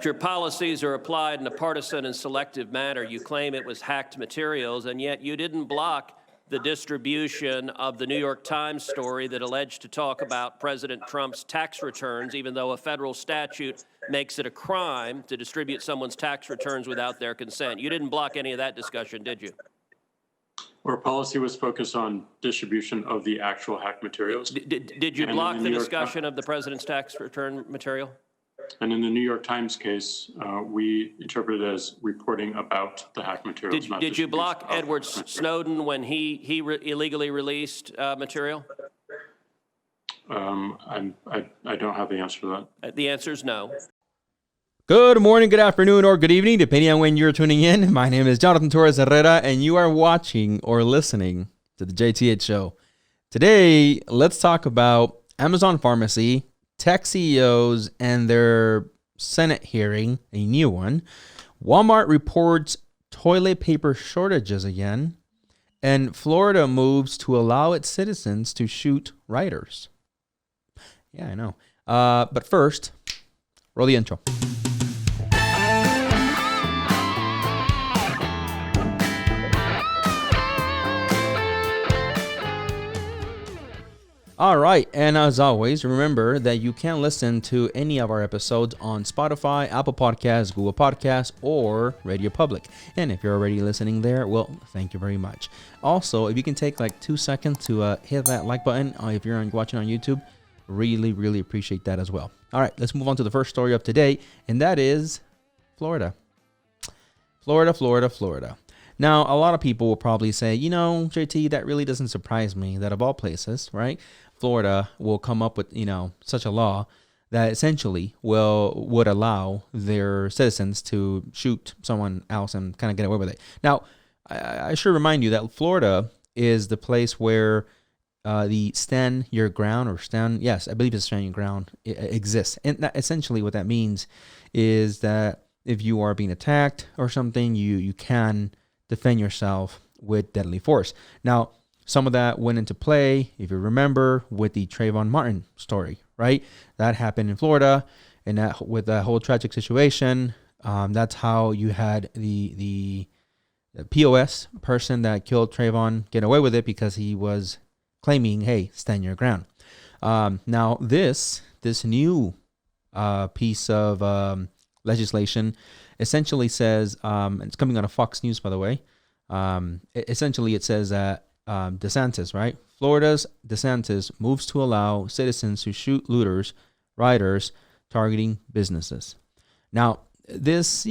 Your policies are applied in a partisan and selective manner. You claim it was hacked materials, and yet you didn't block the distribution of the New York Times story that alleged to talk about President Trump's tax returns, even though a federal statute makes it a crime to distribute someone's tax returns without their consent. You didn't block any of that discussion, did you? Our policy was focused on distribution of the actual hacked materials. Did you block the discussion of the president's tax return material? And in the New York Times case, we interpreted it as reporting about the hacked materials. Did you block Edward Snowden when he illegally released material? I don't have the answer to that. The answer is no. Good morning, good afternoon, or good evening, depending on when you're tuning in. My name is Jonathan Torres Herrera, and you are watching or listening to the JTH show. Today, let's talk about Amazon Pharmacy, tech CEOs, and their Senate hearing, a new one. Walmart reports toilet paper shortages again, and Florida moves to allow its citizens to shoot writers. Yeah, I know. But first, roll the intro. All right, and as always, remember that you can listen to any of our episodes on Spotify, Apple Podcasts, Google Podcasts, or Radio Public. And if you're already listening there, well, thank you very much. Also, if you can take like 2 seconds to hit that like button if you're watching on YouTube, really appreciate that as well. All right, let's move on to the first story of today, and that is Florida. Florida. Now, a lot of people will probably say, you know, JT, that really doesn't surprise me that of all places, right? Florida will come up with, such a law that essentially would allow their citizens to shoot someone else and kind of get away with it. Now, I should remind you that Florida is the place where the stand your ground yes, I believe it's stand your ground exists. And essentially what that means is that if you are being attacked or something, you can defend yourself with deadly force. Now, some of that went into play, if you remember, with the Trayvon Martin story, right? That happened in Florida, and with that whole tragic situation, that's how you had the POS person that killed Trayvon get away with it because he was claiming, hey, stand your ground. Now, this new piece of legislation essentially says, it's coming out of Fox News, by the way. Essentially, it says that DeSantis, right? Florida's DeSantis moves to allow citizens to shoot looters, rioters, targeting businesses. Now, this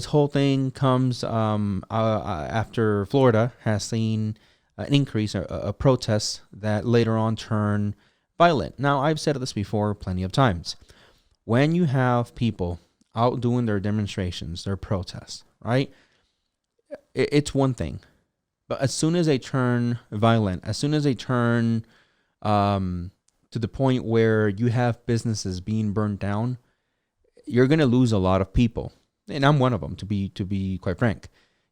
whole thing comes after Florida has seen an increase, a protest that later on turned violent. Now, I've said this before plenty of times. When you have people out doing their demonstrations, their protests, right? It's one thing. But as soon as they turn violent, as soon as they turn to the point where you have businesses being burned down, you're going to lose a lot of people. And I'm one of them, to be quite frank.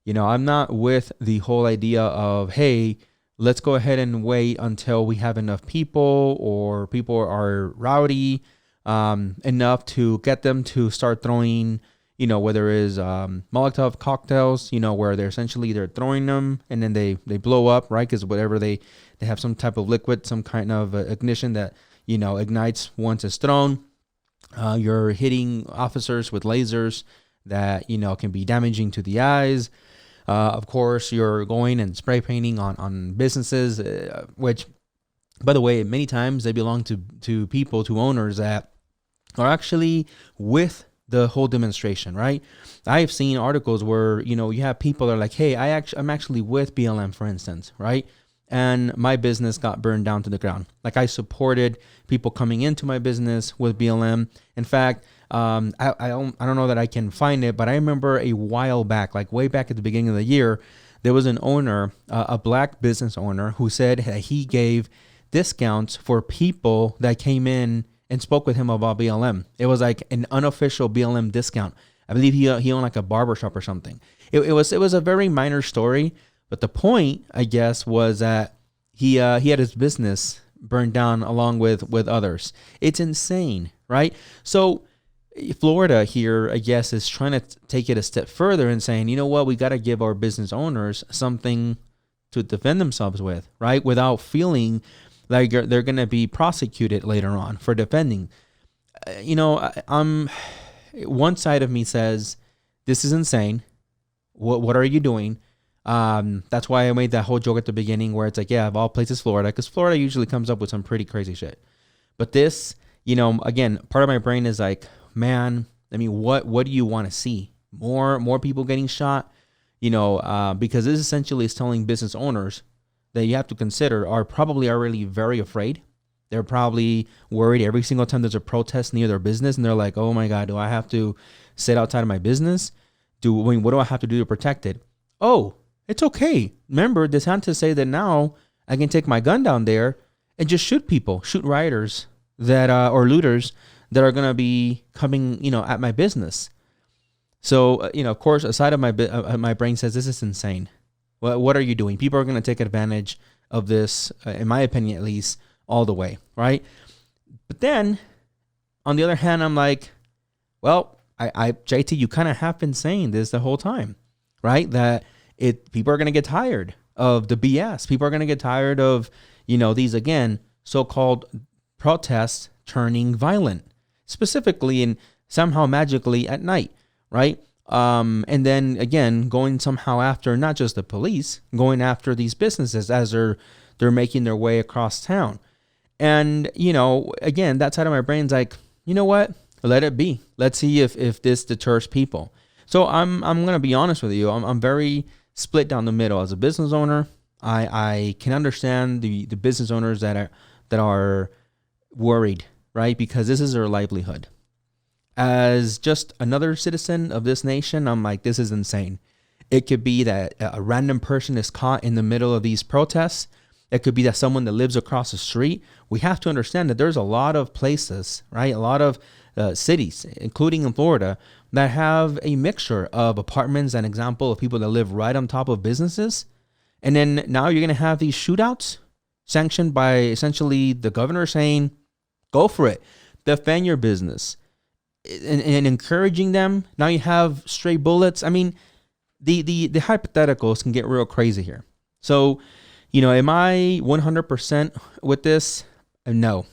I'm not with the whole idea of, hey, let's go ahead and wait until we have enough people or people are rowdy enough to get them to start throwing, whether it's Molotov cocktails, where they're throwing them and then they blow up, right? Because whatever they have some type of liquid, some kind of ignition that, ignites once it's thrown. You're hitting officers with lasers that, can be damaging to the eyes. Of course, you're going and spray painting on businesses, which, by the way, many times they belong to people, to owners that are actually with the whole demonstration, right? I've seen articles where, you have people that are like, hey, I'm actually with BLM, for instance, right? And my business got burned down to the ground. Like, I supported people coming into my business with BLM. In fact, I don't know that I can find it, but I remember a while back, like way back at the beginning of the year, there was an owner, a black business owner, who said that he gave discounts for people that came in and spoke with him about BLM. It was like an unofficial BLM discount. I believe he owned like a barbershop or something. It was a very minor story, but the point, I guess, was that he had his business burned down along with others. It's insane, right? So Florida here, I guess, is trying to take it a step further and saying, you know what, we got to give our business owners something to defend themselves with, right? Without feeling like they're going to be prosecuted later on for defending. I'm one side of me says, this is insane. What are you doing? That's why I made that whole joke at the beginning where it's like, yeah, of all places, Florida, because Florida usually comes up with some pretty crazy shit. But this, again, part of my brain is like, man, I mean, what do you want to see? More people getting shot, because this essentially is telling business owners that you have to consider are probably already very afraid. They're probably worried every single time there's a protest near their business, and they're like, oh my God, do I have to sit outside of my business? What do I have to do to protect it? Oh, it's okay. Remember, DeSantis say that now I can take my gun down there and just shoot people, shoot rioters that or looters that are going to be coming, at my business. So, of course, a side of my brain says this is insane. What are you doing? People are going to take advantage of this, in my opinion, at least, all the way, right? But then, on the other hand, I'm like, well, JT, you kind of have been saying this the whole time, right? That people are going to get tired of the BS. People are going to get tired of, these, again, so-called protests turning violent, specifically and somehow magically at night, right? And then again, going somehow after not just the police, going after these businesses as they're making their way across town. And, again, that side of my brain's like, you know what? Let it be. Let's see if this deters people. So I'm going to be honest with you. I'm very split down the middle. As a business owner, I can understand the business owners that are worried, right? Because this is their livelihood. As just another citizen of this nation, I'm like, this is insane. It could be that a random person is caught in the middle of these protests. It could be that someone that lives across the street. We have to understand that there's a lot of places, right? A lot of cities, including in Florida, that have a mixture of apartments, an example of people that live right on top of businesses. And then now you're going to have these shootouts sanctioned by essentially the governor saying, go for it, defend your business, and encouraging them. Now you have stray bullets. I mean, the hypotheticals can get real crazy here. So, am I 100% with this? No.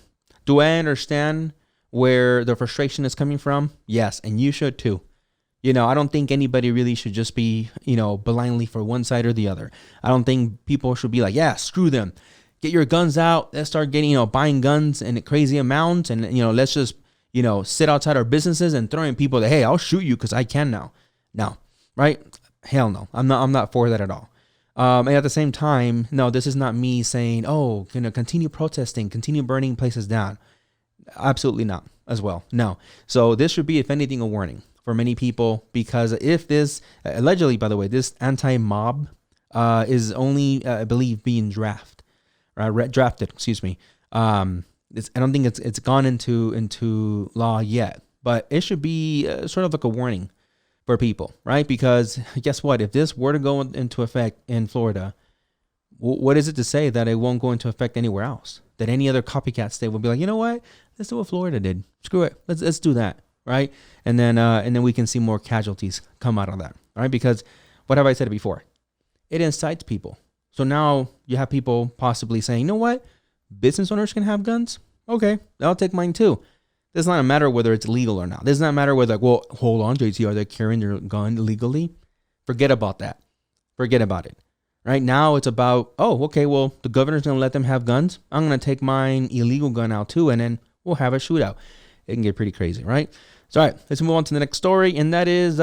Do I understand where the frustration is coming from? Yes, and you should too. I don't think anybody really should just be, blindly for one side or the other. I don't think people should be like, yeah, screw them. Get your guns out. Let's start getting, buying guns in crazy amounts. And, let's just, sit outside our businesses and throwing people that, hey, I'll shoot you because I can now. No, right? Hell no. I'm not for that at all. And at the same time, no, this is not me saying, oh, continue protesting, continue burning places down. Absolutely not as well. No. So this should be, if anything, a warning for many people, because if this, allegedly, by the way, this anti-mob is only, I believe, being drafted. I don't think it's gone into law yet, but it should be sort of like a warning for people, right? Because guess what? If this were to go into effect in Florida, what is it to say that it won't go into effect anywhere else? That any other copycat state will be like, you know what? Let's do what Florida did. Screw it. Let's do that, right? And then we can see more casualties come out of that, right? Because what have I said before? It incites people. So now you have people possibly saying, you know what? Business owners can have guns. Okay, I'll take mine too. Does not matter whether it's legal or not. Does not matter whether, like, well, hold on, JT, are they carrying their gun legally? Forget about that. Forget about it. Right now, it's about, oh, okay, well, the governor's going to let them have guns. I'm going to take mine illegal gun out too, and then we'll have a shootout. It can get pretty crazy, right? So, all right, let's move on to the next story, and that is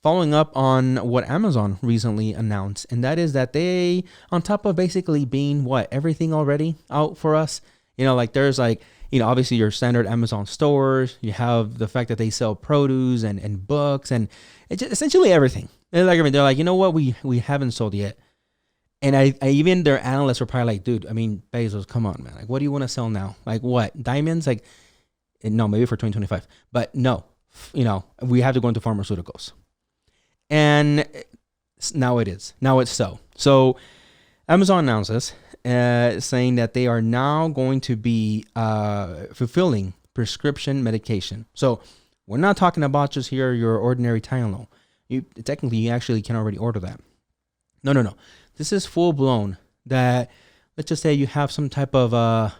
following up on what Amazon recently announced, and that is that they, on top of basically being, everything already out for us, there's obviously your standard Amazon stores. You have the fact that they sell produce and books and it's just essentially everything. They're like, you know what, we haven't sold yet. And I even their analysts were probably like, dude, Bezos, come on, man. Like, what do you want to sell now? Like what? Diamonds? Like, no, maybe for 2025. But no, we have to go into pharmaceuticals. And now it is. Now it's so. So Amazon announces saying that they are now going to be fulfilling prescription medication. So We're not talking about just here your ordinary Tylenol. You actually can already order that. No. This is full blown that, let's just say you have some type of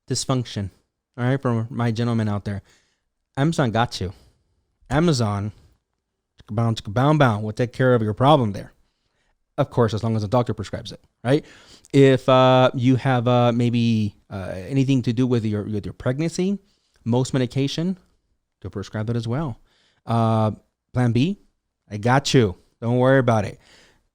dysfunction. All right, for my gentlemen out there, Amazon got you. Amazon, bound, will take care of your problem there. Of course, as long as the doctor prescribes it, right? If you have maybe anything to do with your pregnancy, most medication, they'll prescribe that as well. Plan B, I got you. Don't worry about it.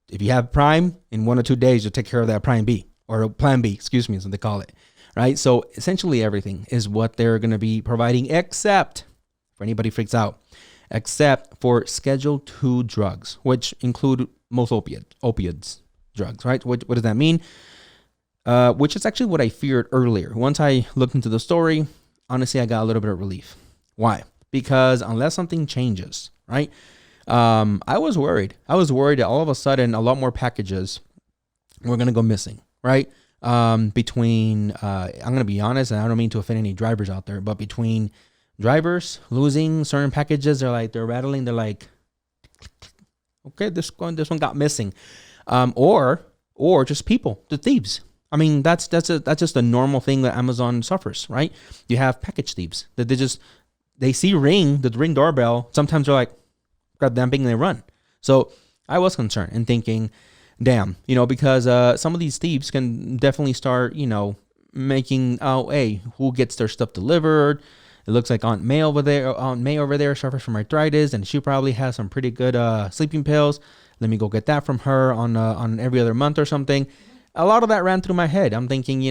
If you have Prime, in 1 or 2 days, you'll take care of that Prime B, or Plan B, excuse me, is what they call it, right? So essentially everything is what they're going to be providing, except, for anybody freaks out, except for Schedule 2 drugs, which include most opioids drugs, right? What does that mean? Which is actually what I feared earlier. Once I looked into the story, honestly, I got a little bit of relief. Why? Because unless something changes, right? I was worried. That all of a sudden a lot more packages were going to go missing, right? I'm going to be honest, and I don't mean to offend any drivers out there, but between drivers losing certain packages, they're rattling, they're like, okay, this one got missing. Or just people, the thieves. I mean, that's just a normal thing that Amazon suffers, right? You have package thieves that they see the ring doorbell. Sometimes they're like, grab that thing and they run. So I was concerned and thinking, damn, because some of these thieves can definitely start, making, hey, who gets their stuff delivered? It looks like Aunt May over there suffers from arthritis, and she probably has some pretty good sleeping pills. Let me go get that from her on every other month or something. A lot of that ran through my head. I'm thinking,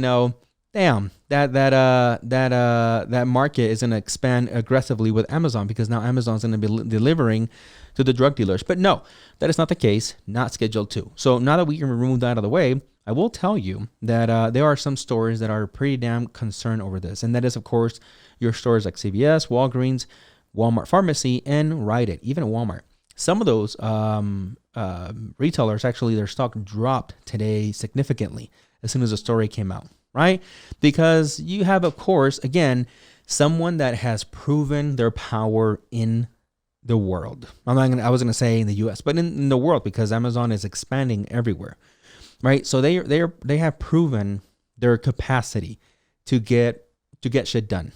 damn, that market is going to expand aggressively with Amazon, because now Amazon's going to be delivering to the drug dealers. But no, that is not the case. Not Schedule 2. So now that we can remove that out of the way, I will tell you that there are some stores that are pretty damn concerned over this, and that is, of course, your stores like CVS, Walgreens, Walmart Pharmacy, and Rite Aid, even Walmart. Some of those retailers, actually, their stock dropped today significantly as soon as the story came out, right? Because you have, of course, again, someone that has proven their power in the world. I was going to say in the U.S., but in the world, because Amazon is expanding everywhere, right? So they have proven their capacity to get shit done.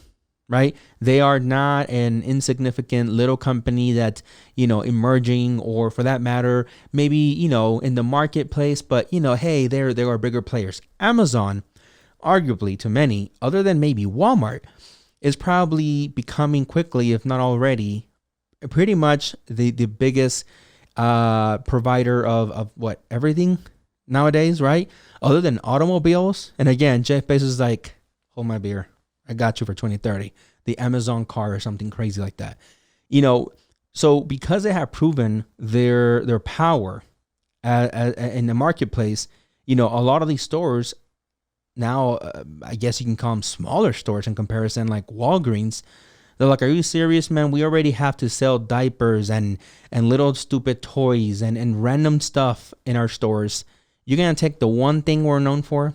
Right? They are not an insignificant little company that's, emerging, or for that matter, maybe, in the marketplace, but, hey, there are bigger players. Amazon, arguably to many, other than maybe Walmart, is probably becoming quickly, if not already, pretty much the biggest provider of what, everything nowadays, right? Other than automobiles. And again, Jeff Bezos is like, hold my beer. I got you for 2030, the Amazon car or something crazy like that. So because they have proven their power in the marketplace, a lot of these stores now, I guess you can call them smaller stores in comparison, like Walgreens. They're like, are you serious, man? We already have to sell diapers and little stupid toys and random stuff in our stores. You're going to take the one thing we're known for?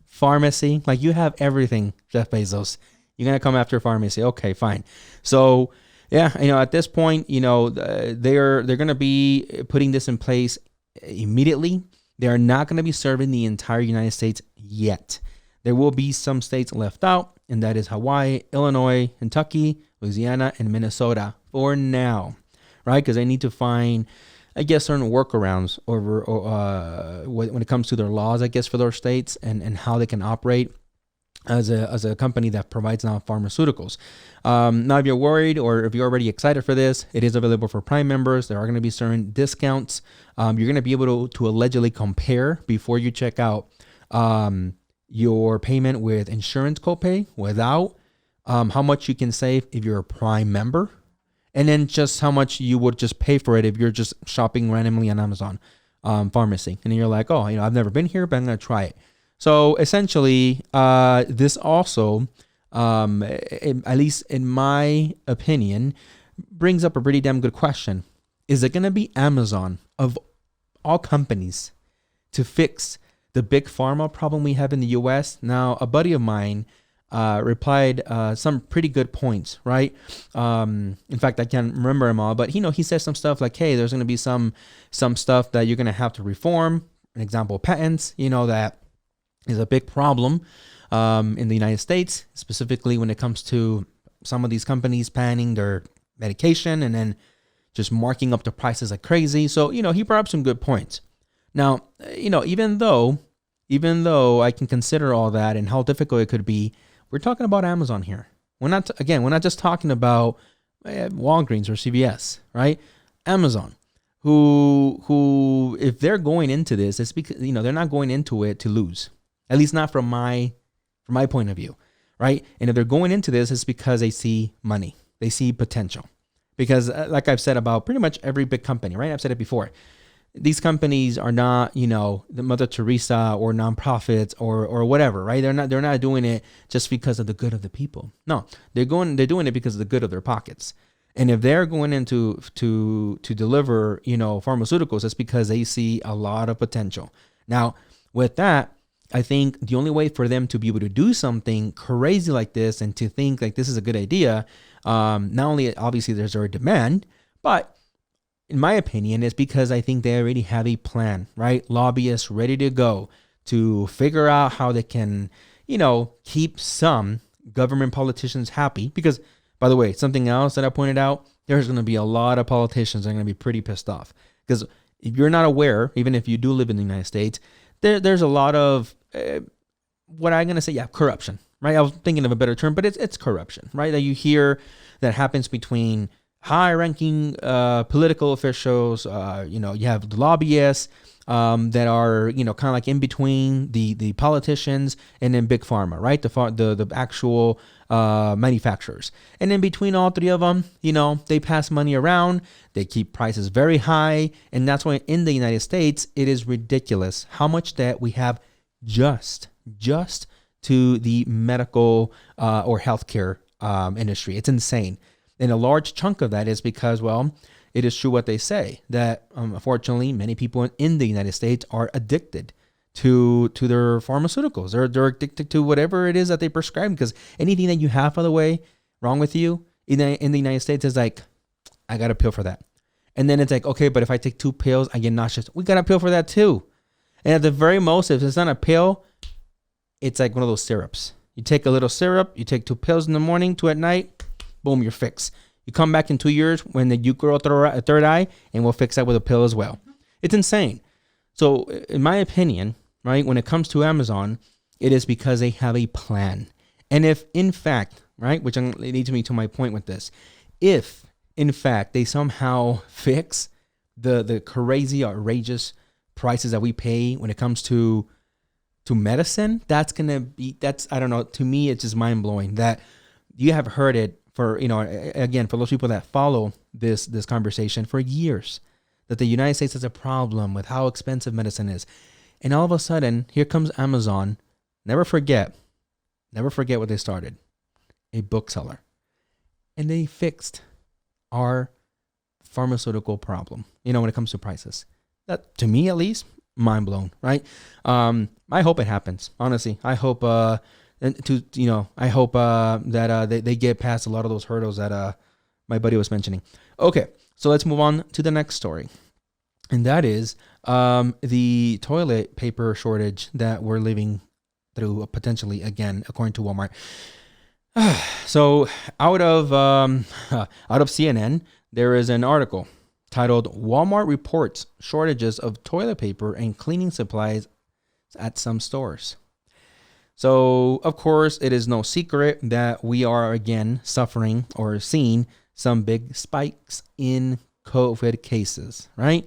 Pharmacy. Like, you have everything, Jeff Bezos. You're going to come after pharmacy. Okay, fine. So, yeah, at this point, they're going to be putting this in place immediately. They are not going to be serving the entire United States yet. There will be some states left out, and that is Hawaii, Illinois, Kentucky, Louisiana, and Minnesota for now, right? Because they need to find, I guess, certain workarounds over when it comes to their laws, I guess, for those states and how they can operate as a company that provides now pharmaceuticals. Now, if you're worried or if you're already excited for this, it is available for Prime members. There are going to be certain discounts. You're going to be able to allegedly compare before you check out your payment with insurance copay, without how much you can save if you're a Prime member, and then just how much you would just pay for it if you're just shopping randomly on Amazon Pharmacy. And then you're like, oh, I've never been here, but I'm going to try it. So essentially, this also, at least in my opinion, brings up a pretty damn good question. Is it going to be Amazon, of all companies, to fix the big pharma problem we have in the U.S.? Now, a buddy of mine replied some pretty good points, right? In fact, I can't remember them all, but he says some stuff like, hey, there's going to be some stuff that you're going to have to reform. An example, patents, that is a big problem in the United States, specifically when it comes to some of these companies patenting their medication and then just marking up the prices like crazy. So, he brought up some good points. Now, even though I can consider all that and how difficult it could be, we're talking about Amazon here. We're not just talking about Walgreens or CVS, right? Amazon, who if they're going into this, it's because they're not going into it to lose. At least not from my point of view, right? And if they're going into this, it's because they see money, they see potential. Because like I've said about pretty much every big company, right? I've said it before. These companies are not, the Mother Teresa or nonprofits or whatever, right? They're not doing it just because of the good of the people. No, they're doing it because of the good of their pockets. And if they're going into to deliver, pharmaceuticals, it's because they see a lot of potential. Now, with that, I think the only way for them to be able to do something crazy like this and to think like this is a good idea, not only obviously there's a demand, but in my opinion, is because I think they already have a plan, right? Lobbyists ready to go to figure out how they can, keep some government politicians happy. Because, by the way, something else that I pointed out, there's going to be a lot of politicians that are going to be pretty pissed off. Because if you're not aware, even if you do live in the United States, there's a lot of, what I'm going to say, corruption, right? I was thinking of a better term, but it's corruption, right? That you hear that happens between high-ranking political officials. You have the lobbyists that are kind of like in between the politicians and then big pharma, right? The actual manufacturers, and in between all three of them, they pass money around. They keep prices very high, and that's why in the United States it is ridiculous how much debt we have just to the medical or healthcare industry. It's insane. And a large chunk of that is because, it is true what they say, that unfortunately many people in the United States are addicted to their pharmaceuticals. They're addicted to whatever it is that they prescribe, because anything that you have, by the way, wrong with you in the United States is like, I got a pill for that. And then it's like, okay, but if I take 2 pills, I get nauseous. We got a pill for that too. And at the very most, if it's not a pill, it's like one of those syrups. You take a little syrup, you take 2 pills in the morning, 2 at night, boom, you're fixed. You come back in 2 years when you grow a third eye, and we'll fix that with a pill as well. It's insane. So in my opinion, right, when it comes to Amazon, it is because they have a plan. And if in fact, right, which leads me to my point with this, if in fact they somehow fix the crazy, outrageous prices that we pay when it comes to medicine, that's I don't know, to me it's just mind blowing that you have heard it for, again, for those people that follow this conversation for years, that the United States has a problem with how expensive medicine is. And all of a sudden, here comes Amazon. Never forget what they started. A bookseller. And they fixed our pharmaceutical problem, when it comes to prices. That, to me at least, mind blown, right? I hope it happens. Honestly, I hope that they get past a lot of those hurdles that my buddy was mentioning. Okay, so let's move on to the next story, and that is the toilet paper shortage that we're living through potentially again, according to Walmart. So out of CNN, there is an article titled "Walmart Reports Shortages of Toilet Paper and Cleaning Supplies at Some Stores." So, of course, it is no secret that we are again suffering or seeing some big spikes in COVID cases, right?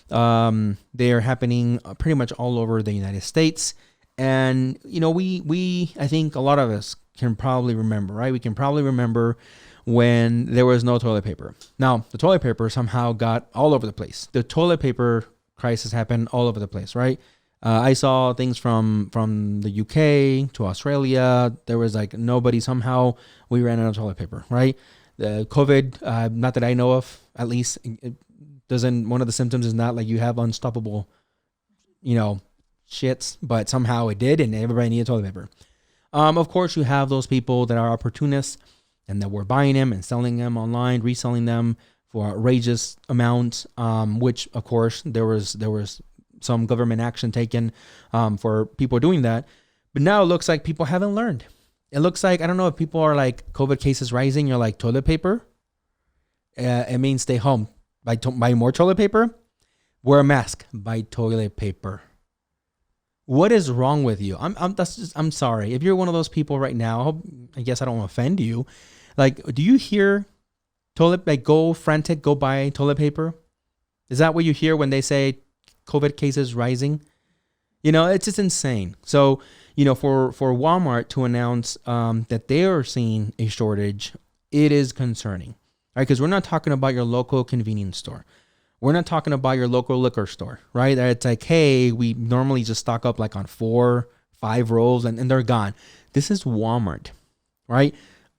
They are happening pretty much all over the United States. And, we I think a lot of us can probably remember, right? We can probably remember when there was no toilet paper. Now, the toilet paper somehow got all over the place. The toilet paper crisis happened all over the place, right? I saw things from the UK to Australia. There was like nobody, somehow we ran out of toilet paper, right? The COVID, not that I know of, at least, it doesn't, one of the symptoms is not like you have unstoppable, shits, but somehow it did, and everybody needed toilet paper. Of course, you have those people that are opportunists and that were buying them and selling them online, reselling them for outrageous amounts, which, of course, there was some government action taken for people doing that. But now it looks like people haven't learned. It looks like, I don't know if people are like, COVID cases rising, you're like, toilet paper? It means stay home. Buy more toilet paper? Wear a mask. Buy toilet paper. What is wrong with you? I'm sorry. If you're one of those people right now, I guess I don't want to offend you. Like, do you hear go frantic, go buy toilet paper? Is that what you hear when they say COVID cases rising? It's just insane. So, for Walmart to announce that they are seeing a shortage, it is concerning, right? Because we're not talking about your local convenience store. We're not talking about your local liquor store, right? That it's like, hey, we normally just stock up like on 4, 5 rolls and they're gone. This is Walmart, right?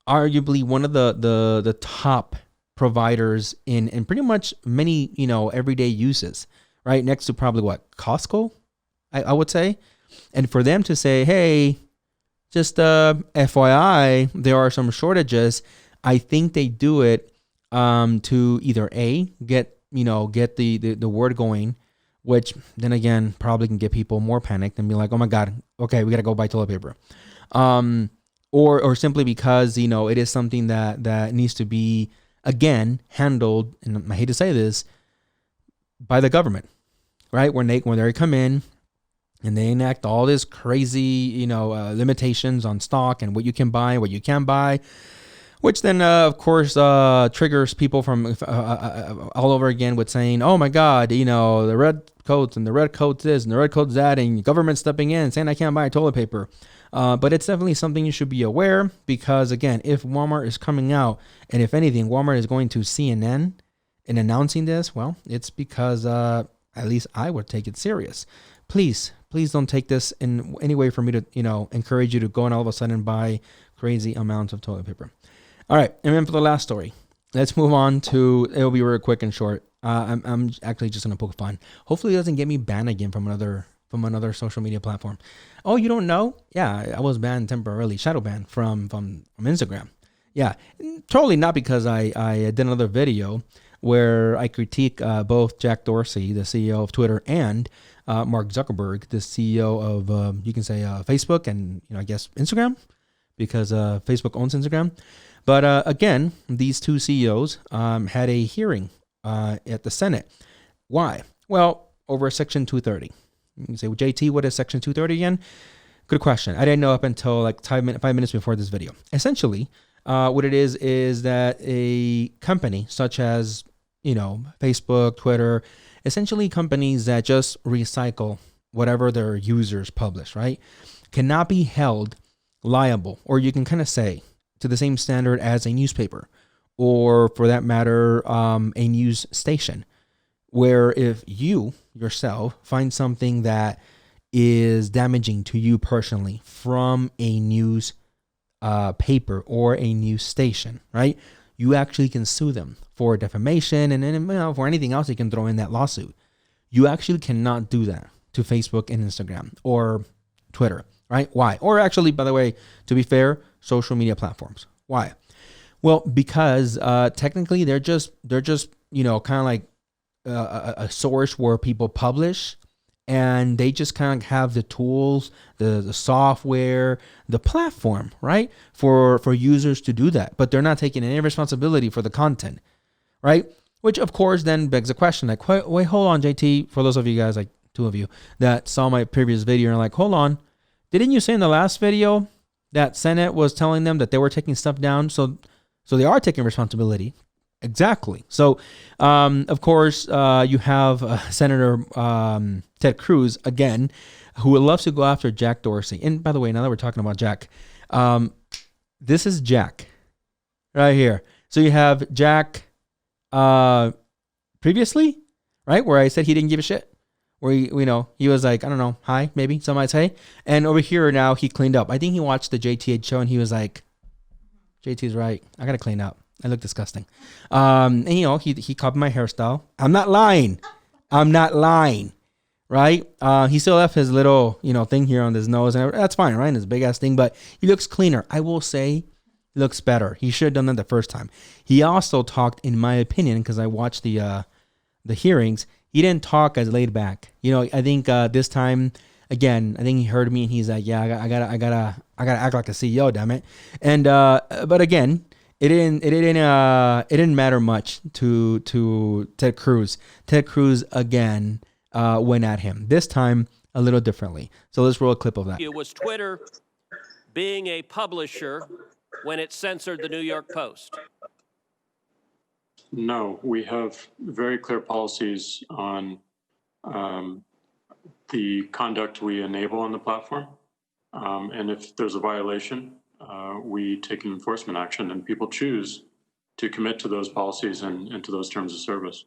Arguably one of the top providers in pretty much many, everyday uses, right? Next to probably what, Costco, I would say. And for them to say, hey, just FYI, there are some shortages. I think they do it to either get the word going, which then again probably can get people more panicked and be like, oh my God, okay, we got to go buy toilet paper. Or simply because, it is something that needs to be, again, handled, and I hate to say this, by the government, right? When they come in and they enact all this crazy, limitations on stock and what you can buy, what you can't buy, which then, of course, triggers people from all over again with saying, oh, my God, the red coats and the red coats this and the red coats that, and government stepping in saying I can't buy toilet paper. But it's definitely something you should be aware because, again, if Walmart is coming out and if anything, Walmart is going to CNN and announcing this, well, it's because at least I would take it serious. Please don't take this in any way for me to, encourage you to go and all of a sudden buy crazy amounts of toilet paper. All right, and then for the last story, let's move on to, it'll be real quick and short. I'm actually just going to poke fun. Hopefully it doesn't get me banned again from another social media platform. Oh, you don't know? Yeah, I was banned temporarily, shadow banned from Instagram. Yeah, totally not because I did another video where I critique both Jack Dorsey, the CEO of Twitter, and Mark Zuckerberg, the CEO of, you can say Facebook and, I guess Instagram, because Facebook owns Instagram. But again, these two CEOs had a hearing at the Senate. Why? Well, over Section 230. You can say, well, JT, what is Section 230 again? Good question. I didn't know up until like 5 minutes before this video. Essentially, what it is that a company such as, Facebook, Twitter, essentially companies that just recycle whatever their users publish, right, cannot be held liable, or you can kind of say, to the same standard as a newspaper, or for that matter, a news station, where if you yourself find something that is damaging to you personally from a news paper or a news station, right, you actually can sue them for defamation and for anything else you can throw in that lawsuit. You actually cannot do that to Facebook and Instagram or Twitter, right? Why? Or actually, by the way, to be fair, social media platforms. Why? Well, because technically they're just kind of like a source where people publish, and they just kind of have the tools, the software, the platform, right, for users to do that. But they're not taking any responsibility for the content, right? Which of course then begs the question, like, wait, hold on, JT. For those of you guys, like 2 of you that saw my previous video and are like, hold on, didn't you say in the last video that Senate was telling them that they were taking stuff down? So they are taking responsibility. Exactly. So, of course, you have Senator Ted Cruz, again, who loves to go after Jack Dorsey. And by the way, now that we're talking about Jack, this is Jack right here. So you have Jack previously, right, where I said he didn't give a shit. Where he was like, I don't know, hi, maybe some might say. And over here now he cleaned up. I think he watched the JTH show and he was like, JT's right. I got to clean up. I look disgusting. And he copied my hairstyle. I'm not lying. right? He still left his little, thing here on his nose, and that's fine, right? His big ass thing, but he looks cleaner. I will say, he looks better. He should have done that the first time. He also talked, in my opinion, because I watched the hearings. He didn't talk as laid back. I think this time, again, I think he heard me and he's like, yeah, I gotta act like a CEO, damn it. And but again, it didn't matter much to Ted Cruz. Ted Cruz again went at him. This time a little differently. So let's roll a clip of that. Was Twitter being a publisher when it censored the New York Post? No, we have very clear policies on the conduct we enable on the platform. And if there's a violation, we take an enforcement action, and people choose to commit to those policies and to those terms of service.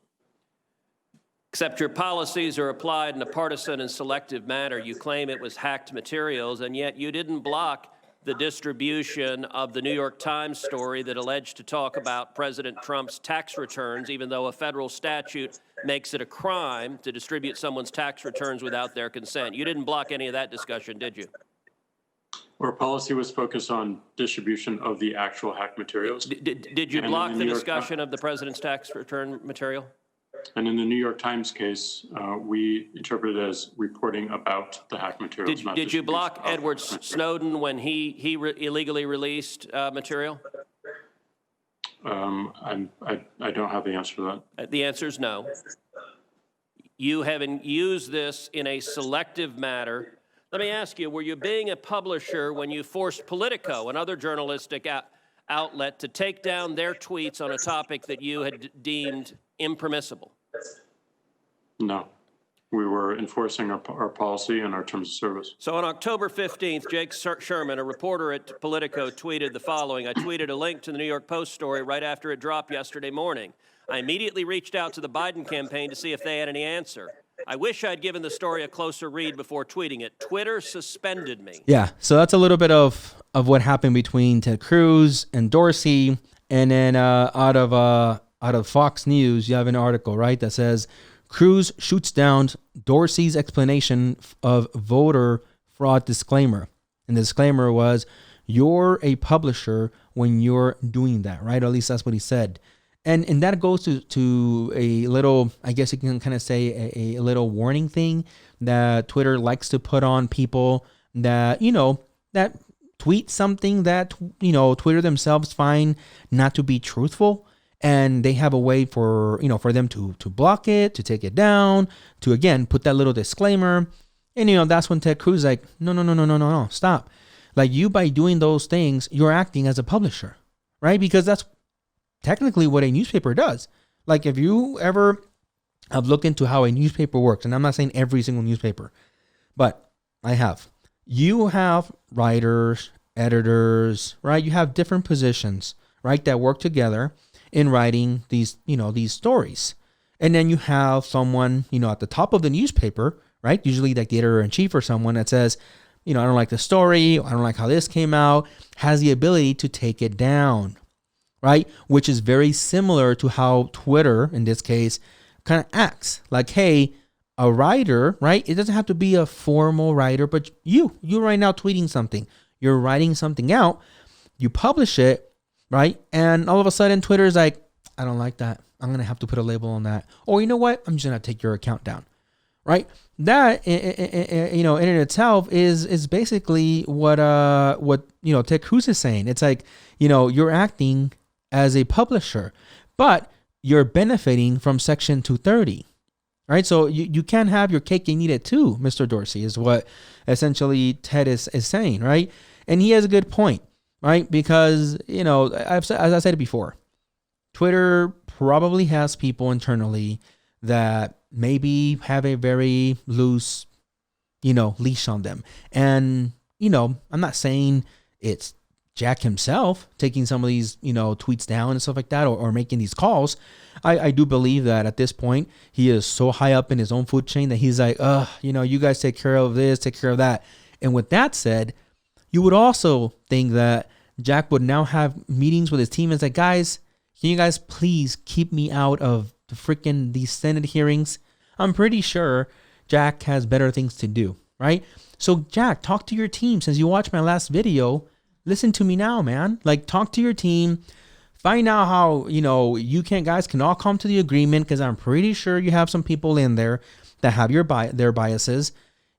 Except your policies are applied in a partisan and selective manner. You claim it was hacked materials, and yet you didn't block the distribution of the New York Times story that alleged to talk about President Trump's tax returns, even though a federal statute makes it a crime to distribute someone's tax returns without their consent. You didn't block any of that discussion, did you? Our policy was focused on distribution of the actual hacked materials. Did you block the discussion of the president's tax return material? And in the New York Times case, we interpret it as reporting about the hacked materials. Did you block Edward Snowden when he illegally released material? I don't have the answer for that. The answer is no. You haven't used this in a selective manner. Let me ask you, were you being a publisher when you forced Politico, another journalistic outlet, to take down their tweets on a topic that you had deemed impermissible? No. We were enforcing our policy and our terms of service. So on October 15th, Jake Sherman, a reporter at Politico, tweeted the following. I tweeted a link to the New York Post story right after it dropped yesterday morning. I immediately reached out to the Biden campaign to see if they had any answer. I wish I'd given the story a closer read before tweeting it. Twitter suspended me. Yeah, so that's a little bit of what happened between Ted Cruz and Dorsey, and then out of Fox News, you have an article, right, that says Cruz shoots down Dorsey's explanation of voter fraud disclaimer. And the disclaimer was, you're a publisher when you're doing that, right? Or at least that's what he said. And that goes to a little, I guess you can kind of say a little warning thing that Twitter likes to put on people that, that tweet something that, Twitter themselves find not to be truthful. And they have a way for them to block it, to take it down, to, again, put that little disclaimer. And, that's when Ted Cruz is like, no, stop. Like, you, by doing those things, you're acting as a publisher, right? Because that's technically what a newspaper does. Like, if you ever have looked into how a newspaper works, and I'm not saying every single newspaper, but I have. You have writers, editors, right? You have different positions, right, that work together in writing these stories. And then you have someone, at the top of the newspaper, right? Usually like the editor-in-chief or someone that says, I don't like the story, I don't like how this came out, has the ability to take it down, right? Which is very similar to how Twitter, in this case, kind of acts. Like, hey, a writer, right? It doesn't have to be a formal writer, but you're right now tweeting something. You're writing something out. You publish it, right? And all of a sudden, Twitter is like, I don't like that. I'm going to have to put a label on that. Or you know what? I'm just going to take your account down, right? That, in itself is basically what Ted Cruz is saying. It's like, you're acting as a publisher, but you're benefiting from Section 230, right? So you can't have your cake and eat it too, Mr. Dorsey, is what essentially Ted is saying, right? And he has a good point, right? Because, as I said before, Twitter probably has people internally that maybe have a very loose, leash on them. And, I'm not saying it's Jack himself taking some of these, tweets down and stuff like that, or making these calls. I do believe that at this point, he is so high up in his own food chain that he's like, you guys take care of this, take care of that. And with that said, you would also think that Jack would now have meetings with his team and say, guys, can you guys please keep me out of these Senate hearings? I'm pretty sure Jack has better things to do, right? So Jack, talk to your team. Since you watched my last video, listen to me now, man. Like, talk to your team. Find out how, you guys can all come to the agreement, because I'm pretty sure you have some people in there that have their biases.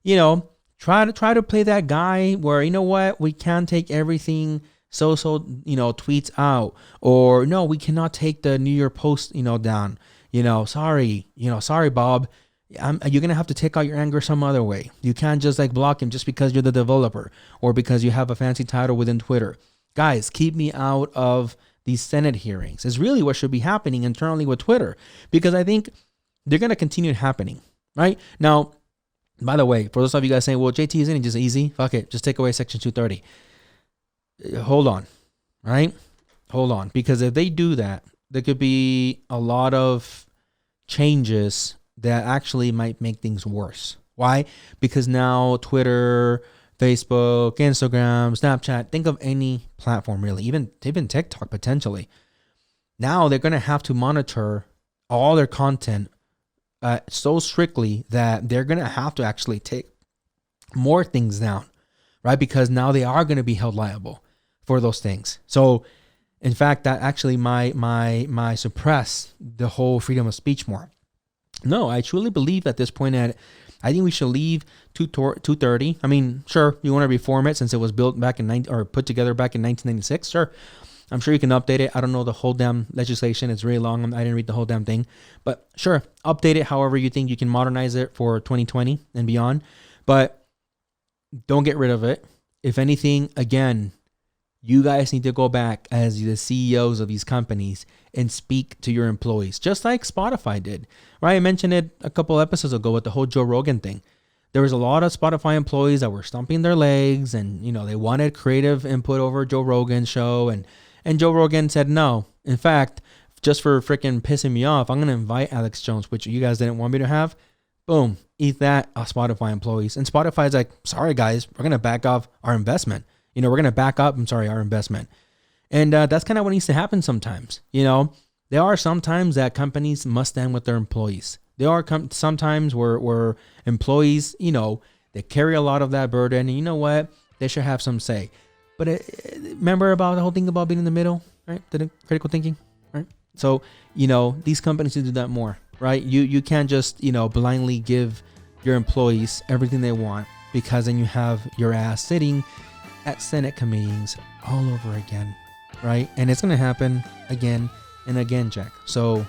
Try to play that guy where, we can't take everything tweets out, or no, we cannot take the New York Post, down. Sorry, Bob. You're going to have to take out your anger some other way. You can't just block him just because you're the developer or because you have a fancy title within Twitter. Guys, keep me out of these Senate hearings is really what should be happening internally with Twitter, because I think they're going to continue happening right now. By the way, for those of you guys saying, well, JT, isn't it just easy? Fuck it. Just take away Section 230. Hold on. Right? Hold on. Because if they do that, there could be a lot of changes that actually might make things worse. Why? Because now Twitter, Facebook, Instagram, Snapchat, think of any platform really, even TikTok potentially. Now they're going to have to monitor all their content so strictly that they're going to have to actually take more things down, right? Because now they are going to be held liable for those things. So in fact, that actually might suppress the whole freedom of speech more. No, I truly believe at this point that I think we should leave 230. I mean, sure, you want to reform it since it was built back in put together back in 1996. Sure, I'm sure you can update it. I don't know the whole damn legislation. It's really long. I didn't read the whole damn thing. But sure, update it however you think you can modernize it for 2020 and beyond. But don't get rid of it. If anything, again, you guys need to go back as the CEOs of these companies and speak to your employees, just like Spotify did, right? I mentioned it a couple episodes ago with the whole Joe Rogan thing. There was a lot of Spotify employees that were stomping their legs and, they wanted creative input over Joe Rogan's show. And Joe Rogan said, no, in fact, just for freaking pissing me off, I'm going to invite Alex Jones, which you guys didn't want me to have. Boom, eat that, Spotify employees. And Spotify's like, sorry guys, we're going to back off our investment. We're going to back up, our investment. And that's kind of what needs to happen sometimes. There are sometimes that companies must stand with their employees. There are sometimes where employees, they carry a lot of that burden. And you know what? They should have some say. But remember about the whole thing about being in the middle, right? The critical thinking, right? So, these companies need to do that more, right? You can't just, blindly give your employees everything they want, because then you have your ass sitting at Senate committees all over again, right? And it's going to happen again and again, Jack. So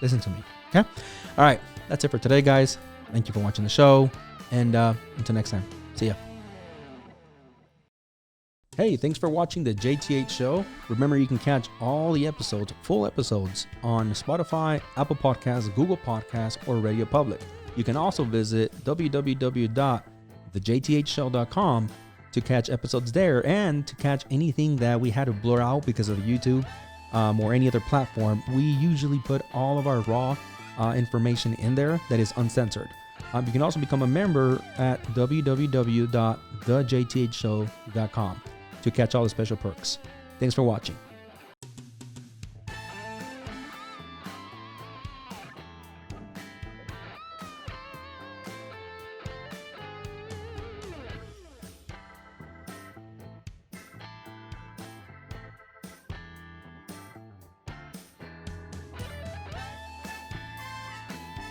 listen to me, okay? All right, that's it for today, guys. Thank you for watching the show, and until next time, see ya. Hey, thanks for watching the JTH show. Remember, you can catch all the episodes, full episodes, on Spotify, Apple Podcasts, Google Podcasts, or Radio Public. You can also visit www.thejthshow.com to catch episodes there, and to catch anything that we had to blur out because of YouTube or any other platform. We usually put all of our raw information in there that is uncensored. You can also become a member at www.thejthshow.com to catch all the special perks. Thanks for watching.